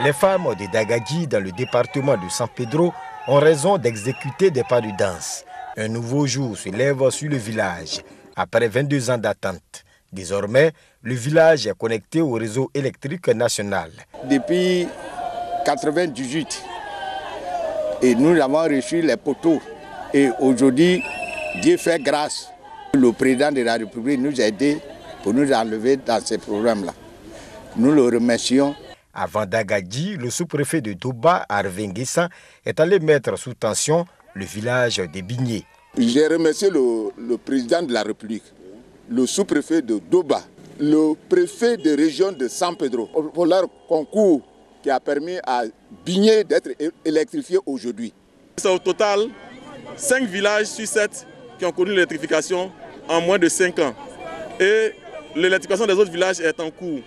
Les femmes de Dagadji, dans le département de San Pedro, ont raison d'exécuter des pas de danse. Un nouveau jour se lève sur le village, après 22 ans d'attente. Désormais, le village est connecté au réseau électrique national. Depuis 1998, et nous avons reçu les poteaux. Et aujourd'hui, Dieu fait grâce. Le président de la République nous a aidés pour nous enlever dans ces programmes-là. Nous le remercions. Avant Dagadji, le sous-préfet de Doba, Arvin Guessan, est allé mettre sous tension le village de Bigné. J'ai remercié le président de la République, le sous-préfet de Doba, le préfet de région de San Pedro, pour leur concours qui a permis à Bigné d'être électrifié aujourd'hui. C'est au total 5 villages sur 7 qui ont connu l'électrification en moins de 5 ans. Et l'électrification des autres villages est en cours.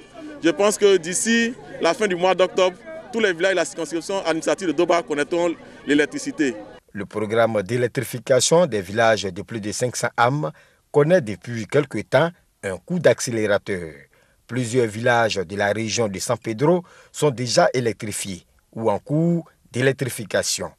Je pense que d'ici la fin du mois d'octobre, tous les villages de la circonscription administrative de Doba connaîtront l'électricité. Le programme d'électrification des villages de plus de 500 âmes connaît depuis quelque temps un coup d'accélérateur. Plusieurs villages de la région de San Pedro sont déjà électrifiés ou en cours d'électrification.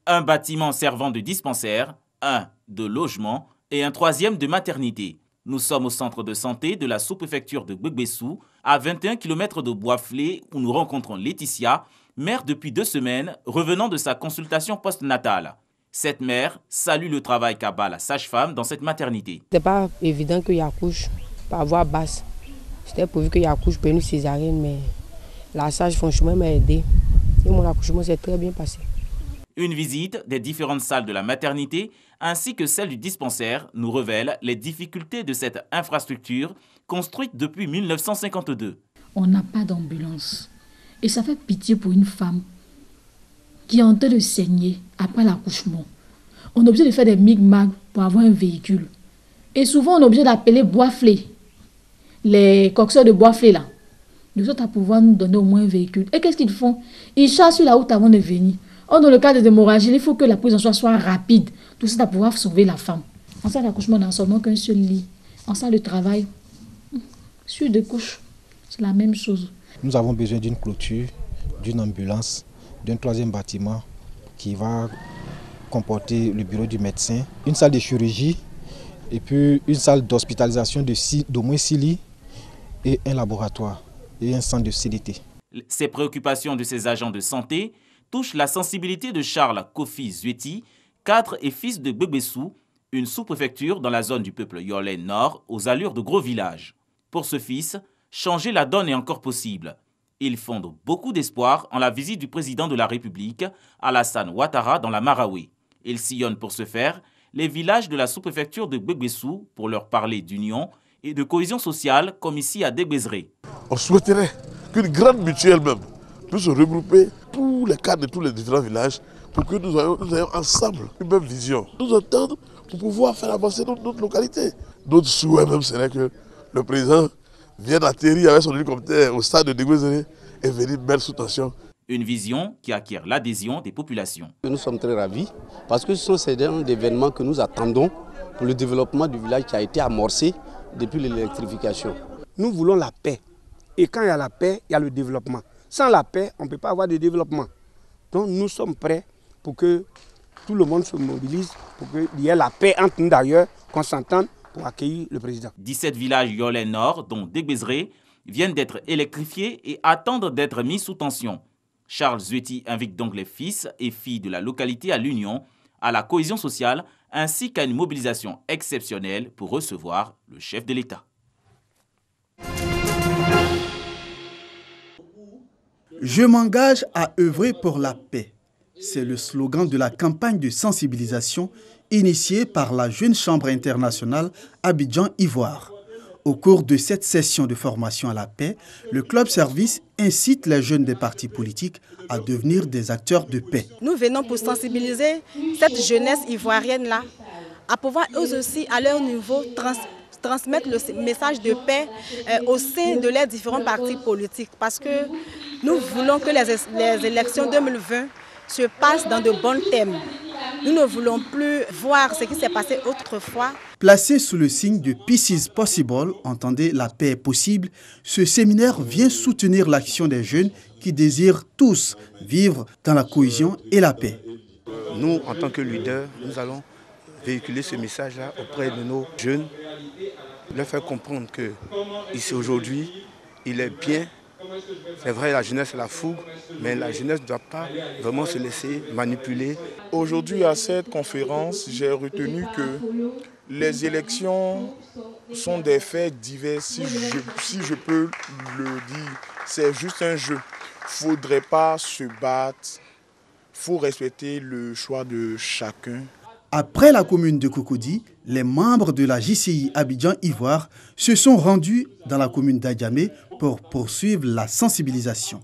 Un bâtiment servant de dispensaire, un de logement et un troisième de maternité. Nous sommes au centre de santé de la sous-préfecture de Gbegbesu, à 21 km de Boisflé, où nous rencontrons Laetitia, mère depuis 2 semaines, revenant de sa consultation postnatale. Cette mère salue le travail qu'a la sage-femme dans cette maternité. Ce n'est pas évident qu'il accouche par voie basse. C'était prévu qu'il accouche par une césarienne, mais la sage franchement m'a aidé. Et mon accouchement s'est très bien passé. Une visite des différentes salles de la maternité ainsi que celle du dispensaire nous révèle les difficultés de cette infrastructure construite depuis 1952. On n'a pas d'ambulance. Et ça fait pitié pour une femme qui est en train de saigner après l'accouchement. On est obligé de faire des micmacs pour avoir un véhicule. Et souvent, on est obligé d'appeler Boisflé, les coxeurs de Boisflé là. Nous autres à pouvoir nous donner au moins un véhicule. Et qu'est-ce qu'ils font? Ils chassent sur la route avant de venir. Or, dans le cas des hémorragies, il faut que la prise en charge soit rapide. Tout ça, pour pouvoir sauver la femme. En salle d'accouchement, on n'a seulement qu'un seul lit. En salle de travail, sur 2 couches, c'est la même chose. Nous avons besoin d'une clôture, d'une ambulance, d'un 3e bâtiment qui va comporter le bureau du médecin, une salle de chirurgie et puis une salle d'hospitalisation d'au moins 6 lits et un laboratoire et un centre de CDT. Ces préoccupations de ces agents de santé touche la sensibilité de Charles Kofi Zueti, cadre et fils de Gbegbesu, une sous-préfecture dans la zone du peuple Yorlais Nord, aux allures de gros villages. Pour ce fils, changer la donne est encore possible. Il fonde beaucoup d'espoir en la visite du président de la République, Alassane Ouattara, dans la Maraoué. Il sillonne pour ce faire les villages de la sous-préfecture de Gbegbesu pour leur parler d'union et de cohésion sociale, comme ici à Dégbezré. On souhaiterait qu'une grande mutuelle même puisse regrouper tous les cadres de tous les différents villages pour que nous ayons ensemble une même vision. Nous entendre pour pouvoir faire avancer notre localité. Notre souhait même serait que le président vienne atterrir avec son hélicoptère au stade de Dégbezré et venir mettre sous tension. Une vision qui acquiert l'adhésion des populations. Nous sommes très ravis parce que ce sont ces événements que nous attendons pour le développement du village qui a été amorcé depuis l'électrification. Nous voulons la paix. Et quand il y a la paix, il y a le développement. Sans la paix, on ne peut pas avoir de développement. Donc nous sommes prêts pour que tout le monde se mobilise, pour qu'il y ait la paix entre nous d'ailleurs, qu'on s'entende pour accueillir le président. 17 villages Yorlais Nord, dont Dégbezré, viennent d'être électrifiés et attendent d'être mis sous tension. Charles Zueti invite donc les fils et filles de la localité à l'union, à la cohésion sociale, ainsi qu'à une mobilisation exceptionnelle pour recevoir le chef de l'État. Je m'engage à œuvrer pour la paix. C'est le slogan de la campagne de sensibilisation initiée par la Jeune Chambre internationale Abidjan-Ivoire. Au cours de cette session de formation à la paix, le Club Service incite les jeunes des partis politiques à devenir des acteurs de paix. Nous venons pour sensibiliser cette jeunesse ivoirienne-là à pouvoir eux aussi, à leur niveau, transmettre le message de paix au sein de leurs différents partis politiques. Parce que nous voulons que les élections 2020 se passent dans de bons thèmes. Nous ne voulons plus voir ce qui s'est passé autrefois. Placé sous le signe de Peace is Possible, entendez la paix est possible, ce séminaire vient soutenir l'action des jeunes qui désirent tous vivre dans la cohésion et la paix. Nous, en tant que leaders, nous allons véhiculer ce message-là auprès de nos jeunes, leur faire comprendre que ici aujourd'hui, il est bien. C'est vrai, la jeunesse c'est la fougue, mais la jeunesse ne doit pas vraiment se laisser manipuler. Aujourd'hui, à cette conférence, j'ai retenu que les élections sont des faits divers, si je peux le dire. C'est juste un jeu. Il ne faudrait pas se battre. Il faut respecter le choix de chacun. Après la commune de Cocody, les membres de la JCI Abidjan-Ivoire se sont rendus dans la commune d'Adjamé pour poursuivre la sensibilisation.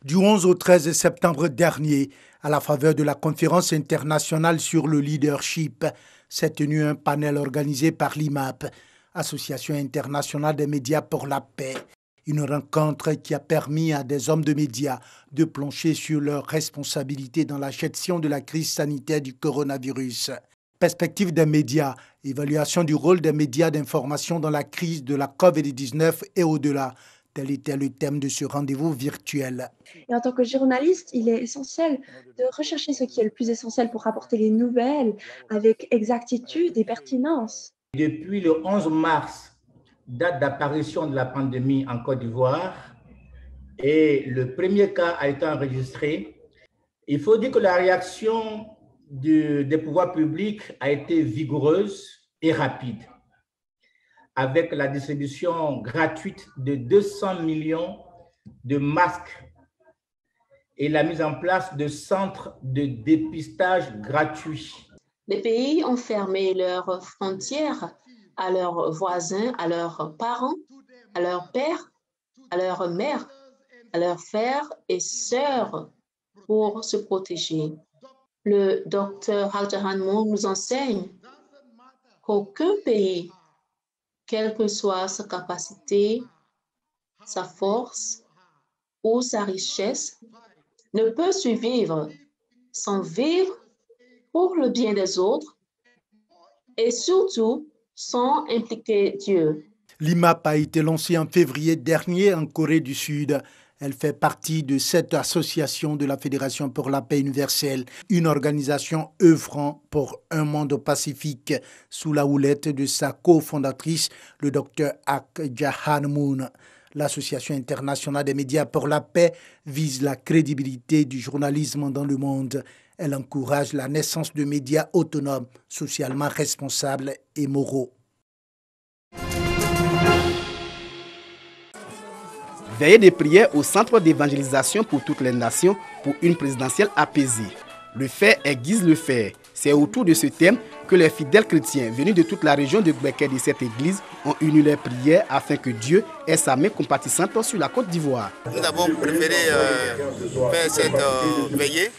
Du 11 au 13 septembre dernier, à la faveur de la conférence internationale sur le leadership, s'est tenu un panel organisé par l'IMAP, Association internationale des médias pour la paix. Une rencontre qui a permis à des hommes de médias de plancher sur leurs responsabilités dans la gestion de la crise sanitaire du coronavirus. Perspective des médias, évaluation du rôle des médias d'information dans la crise de la COVID-19 et au-delà. Tel était le thème de ce rendez-vous virtuel. Et en tant que journaliste, il est essentiel de rechercher ce qui est le plus essentiel pour rapporter les nouvelles avec exactitude et pertinence. Depuis le 11 mars, date d'apparition de la pandémie en Côte d'Ivoire, et le premier cas a été enregistré. Il faut dire que la réaction des pouvoirs publics a été vigoureuse et rapide, avec la distribution gratuite de 200 millions de masques et la mise en place de centres de dépistage gratuits. Les pays ont fermé leurs frontières à leurs voisins, à leurs parents, à leurs pères, à leurs mères, à leurs frères et sœurs pour se protéger. Le docteur Halter Moon nous enseigne qu'aucun pays, quelle que soit sa capacité, sa force ou sa richesse, ne peut survivre sans vivre pour le bien des autres et surtout sans impliquer Dieu. L'IMAP a été lancée en février dernier en Corée du Sud. Elle fait partie de cette association de la Fédération pour la paix universelle, une organisation œuvrant pour un monde pacifique sous la houlette de sa cofondatrice, le docteur Ak Jahan Moon. L'Association internationale des médias pour la paix vise la crédibilité du journalisme dans le monde. Elle encourage la naissance de médias autonomes, socialement responsables et moraux. Veillée des prières au centre d'évangélisation pour toutes les nations pour une présidentielle apaisée. Le fait aiguise le fait. C'est autour de ce thème que les fidèles chrétiens venus de toute la région de Gbeke de cette église ont uni leurs prières afin que Dieu ait sa main compatissante sur la Côte d'Ivoire. Nous avons préféré faire cette veillée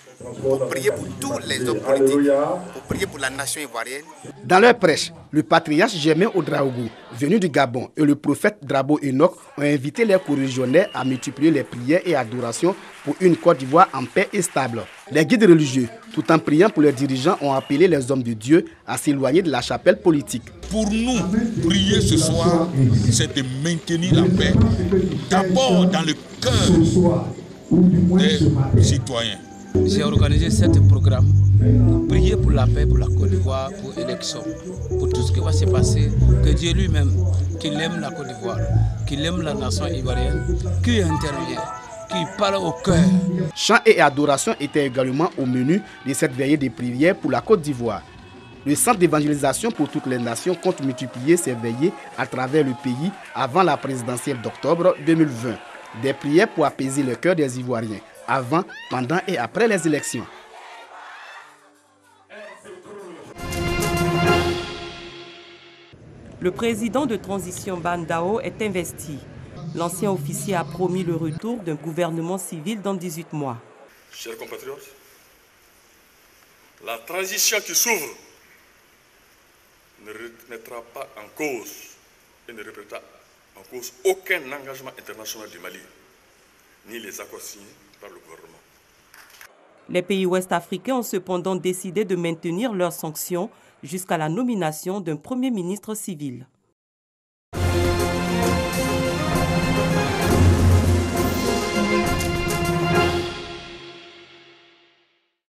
pour prier pour tous les hommes politiques, pour prier pour la nation ivoirienne. Dans leur prêche, le patriarche Germain Ouedraogo, venu du Gabon, et le prophète Drabo Enoch ont invité les corégionnaires à multiplier les prières et adorations pour une Côte d'Ivoire en paix et stable. Les guides religieux, tout en priant pour leurs dirigeants, ont appelé les hommes de Dieu à s'éloigner de la chapelle politique. Pour nous, prier ce soir, c'est de maintenir la paix, d'abord dans le cœur des citoyens. J'ai organisé ce programme pour prier pour la paix, pour la Côte d'Ivoire, pour l'élection, pour tout ce qui va se passer. Que Dieu lui-même, qu'il aime la Côte d'Ivoire, qu'il aime la nation ivoirienne, qui intervient, qui parle au cœur. Chants et adoration étaient également au menu de cette veillée de prières pour la Côte d'Ivoire. Le centre d'évangélisation pour toutes les nations compte multiplier ses veillées à travers le pays avant la présidentielle d'octobre 2020. Des prières pour apaiser le cœur des Ivoiriens, avant, pendant et après les élections. Le président de transition Bandao est investi. L'ancien officier a promis le retour d'un gouvernement civil dans 18 mois. Chers compatriotes, la transition qui s'ouvre ne remettra pas en cause et ne remettra en cause aucun engagement international du Mali, ni les accords signés par le gouvernement. Les pays ouest-africains ont cependant décidé de maintenir leurs sanctions jusqu'à la nomination d'un premier ministre civil.